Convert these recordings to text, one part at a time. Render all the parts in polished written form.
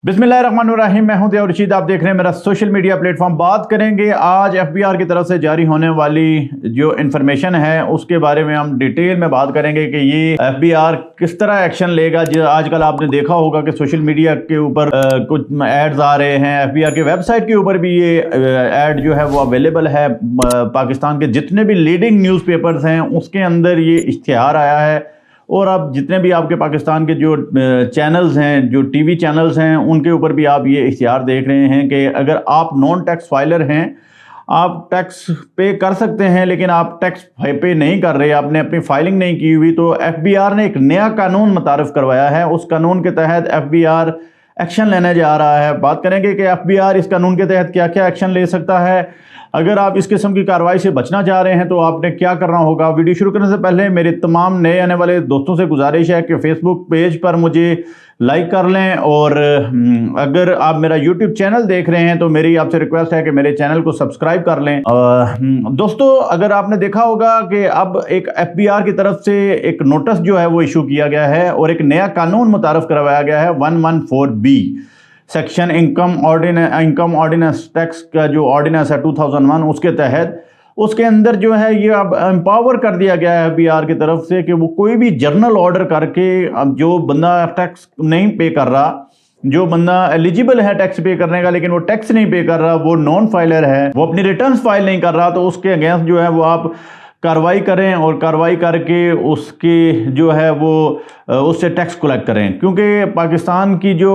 बिस्मिल्लाहिर्रहमानिर्रहीम। मैं हूं दिया रशीद, आप देख रहे हैं मेरा सोशल मीडिया प्लेटफॉर्म। बात करेंगे आज एफबीआर की तरफ से जारी होने वाली जो इन्फॉर्मेशन है उसके बारे में हम डिटेल में बात करेंगे कि ये एफबीआर किस तरह एक्शन लेगा। जो आजकल आपने देखा होगा कि सोशल मीडिया के ऊपर कुछ एड्स आ रहे हैं, एफबीआर की वेबसाइट के ऊपर भी ये एड जो है वो अवेलेबल है। पाकिस्तान के जितने भी लीडिंग न्यूज़पेपर्स हैं उसके अंदर ये इश्तिहार आया है, और अब जितने भी आपके पाकिस्तान के जो चैनल्स हैं, जो टीवी चैनल्स हैं, उनके ऊपर भी आप ये इश्तिहार देख रहे हैं कि अगर आप नॉन टैक्स फाइलर हैं, आप टैक्स पे कर सकते हैं लेकिन आप टैक्स पे नहीं कर रहे, आपने अपनी फाइलिंग नहीं की हुई, तो एफबीआर ने एक नया कानून मुतारफ़ करवाया है। उस कानून के तहत एफबीआर एक्शन लेने जा रहा है। बात करेंगे कि एफबीआर इस कानून के तहत क्या क्या एक्शन ले सकता है। अगर आप इस किस्म की कार्रवाई से बचना चाह रहे हैं तो आपने क्या करना होगा। वीडियो शुरू करने से पहले मेरे तमाम नए आने वाले दोस्तों से गुजारिश है कि फेसबुक पेज पर मुझे लाइक कर लें, और अगर आप मेरा यूट्यूब चैनल देख रहे हैं तो मेरी आपसे रिक्वेस्ट है कि मेरे चैनल को सब्सक्राइब कर लें। दोस्तों, अगर आपने देखा होगा कि अब एक एफबीआर की तरफ से एक नोटिस जो है वो इशू किया गया है और एक नया कानून मुतारफ़ करवाया गया है 114B section income ordinance tax का जो ऑर्डिनेंस है 2001, उसके तहत उसके अंदर जो है ये अब एम्पावर कर दिया गया है एफबीआर की तरफ से कि वो कोई भी जर्नल ऑर्डर करके, अब जो बंदा टैक्स नहीं पे कर रहा, जो बंदा एलिजिबल है टैक्स पे करने का लेकिन वो टैक्स नहीं पे कर रहा, वो नॉन फाइलर है, वो अपनी रिटर्न्स फाइल नहीं कर रहा, तो उसके अगेंस्ट जो है वो आप कार्रवाई करें और कार्रवाई करके उसके जो है वो उससे टैक्स कलेक्ट करें। क्योंकि पाकिस्तान की जो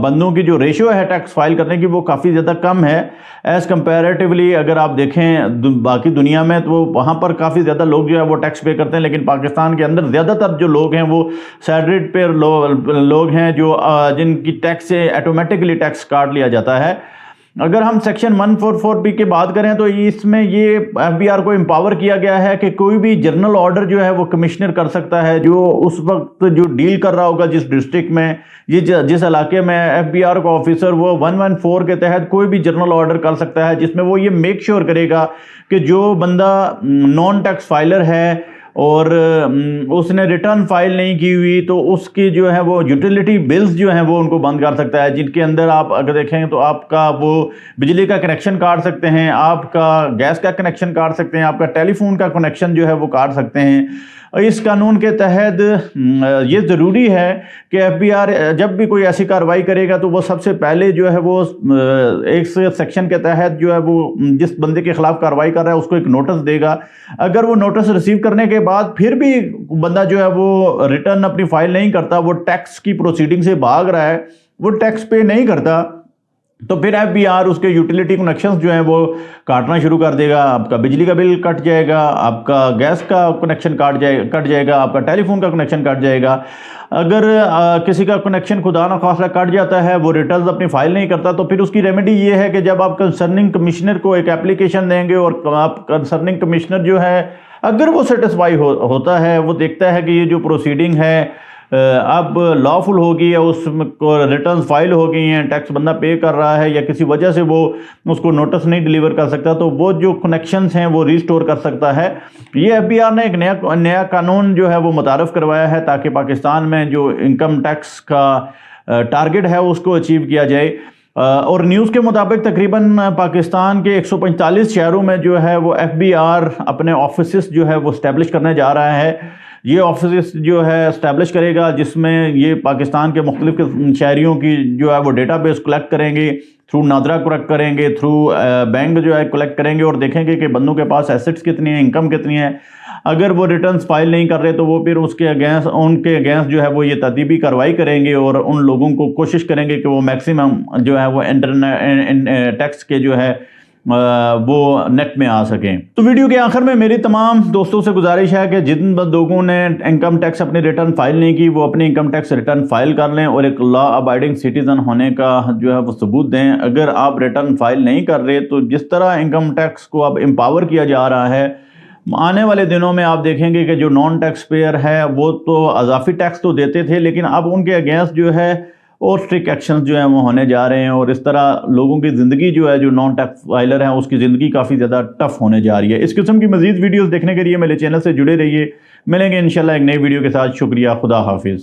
बंदों की जो रेशियो है टैक्स फाइल करने की वो काफ़ी ज़्यादा कम है एज़ कंपैरेटिवली। अगर आप देखें बाकी दुनिया में तो वहाँ पर काफ़ी ज़्यादा लोग जो है वो टैक्स पे करते हैं, लेकिन पाकिस्तान के अंदर ज़्यादातर जो लोग हैं वो सैलरीड पे लोग हैं जो जिनकी टैक्स से ऑटोमेटिकली टैक्स काट लिया जाता है। अगर हम सेक्शन 144B की बात करें तो इसमें ये एफबीआर को एम्पावर किया गया है कि कोई भी जर्नल ऑर्डर जो है वो कमिश्नर कर सकता है, जो उस वक्त जो डील कर रहा होगा जिस डिस्ट्रिक्ट में, ये जिस इलाके में एफबीआर का ऑफिसर वो 114 के तहत कोई भी जर्नल ऑर्डर कर सकता है, जिसमें वो ये मेक श्योर करेगा कि जो बंदा नॉन टैक्स फाइलर है और उसने रिटर्न फाइल नहीं की हुई तो उसकी जो है वो यूटिलिटी बिल्स जो हैं वो उनको बंद कर सकता है, जिनके अंदर आप अगर देखें तो आपका वो बिजली का कनेक्शन काट सकते हैं, आपका गैस का कनेक्शन काट सकते हैं, आपका टेलीफोन का कनेक्शन जो है वो काट सकते हैं। इस कानून के तहत ये ज़रूरी है कि एफबीआर जब भी कोई ऐसी कार्रवाई करेगा तो वो सबसे पहले जो है वो एक सेक्शन के तहत जो है वो जिस बंदे के खिलाफ कार्रवाई कर रहा है उसको एक नोटिस देगा। अगर वो नोटिस रिसीव करने के बाद फिर भी बंदा जो है वो रिटर्न अपनी फाइल नहीं करता, वो टैक्स की प्रोसीडिंग से भाग रहा है, वो टैक्स पे नहीं करता, तो फिर एफबीआर उसके यूटिलिटी कनेक्शंस जो हैं वो काटना शुरू कर देगा। आपका बिजली का बिल कट जाएगा, आपका गैस का कनेक्शन कट जाएगा, आपका टेलीफोन का कनेक्शन कट जाएगा। अगर किसी का कनेक्शन खुदा न खास्ता कट जाता है, वो रिटर्न अपनी फाइल नहीं करता, तो फिर उसकी रेमेडी ये है कि जब आप कंसर्निंग कमिश्नर को एक एप्लीकेशन देंगे और आप कंसर्निंग कमिश्नर जो है अगर वो सेटिस्फाई होता है, वो देखता है कि ये जो प्रोसीडिंग है अब लॉफुल होगी या उसको रिटर्न फाइल हो गई हैं, टैक्स बंदा पे कर रहा है या किसी वजह से वो उसको नोटिस नहीं डिलीवर कर सकता, तो वो जो कनेक्शंस हैं वो रिस्टोर कर सकता है। ये एफबीआर ने एक नया कानून जो है वो मुतारफ़ करवाया है ताकि पाकिस्तान में जो इनकम टैक्स का टारगेट है उसको अचीव किया जाए। और न्यूज़ के मुताबिक तकरीबन पाकिस्तान के 145 शहरों में जो है वो एफबीआर अपने ऑफिस जो है वो इस्टेब्लिश करने जा रहा है। ये ऑफिस जो है इस्टेब्लिश करेगा जिसमें ये पाकिस्तान के मुख्तलिफ शहरियों की जो है वो डेटाबेस कलेक्ट करेंगे, थ्रू नादरा कलेक्ट करेंगे, थ्रू बैंक जो है कलेक्ट करेंगे और देखेंगे कि बंदों के पास एसेट्स कितनी हैं, इनकम कितनी है। अगर वो रिटर्न्स फाइल नहीं कर रहे तो वो फिर उनके अगेंस्ट जो है वो ये तदीबी कार्रवाई करेंगे और उन लोगों को कोशिश करेंगे कि वो मैक्सिमम जो है वो टैक्स के जो है वो नेट में आ सकें। तो वीडियो के आखिर में मेरी तमाम दोस्तों से गुजारिश है कि जिन लोगों ने इनकम टैक्स अपनी रिटर्न फाइल नहीं की वो अपनी इनकम टैक्स रिटर्न फाइल कर लें और एक लॉ अबाइडिंग सिटीजन होने का जो है वो सबूत दें। अगर आप रिटर्न फाइल नहीं कर रहे तो जिस तरह इनकम टैक्स को अब एम्पावर किया जा रहा है, आने वाले दिनों में आप देखेंगे कि जो नॉन टैक्स पेयर है वो तो अजाफी टैक्स तो देते थे, लेकिन अब उनके अगेंस्ट जो है और स्ट्रिक्ट एक्शंस जो हैं वो होने जा रहे हैं और इस तरह लोगों की ज़िंदगी जो है, जो नॉन टैक्स फाइलर हैं उसकी ज़िंदगी काफ़ी ज़्यादा टफ होने जा रही है। इस किस्म की मज़ीद वीडियोस देखने के लिए मेरे चैनल से जुड़े रहिए। मिलेंगे इंशाल्लाह एक नई वीडियो के साथ। शुक्रिया, खुदा हाफिज़।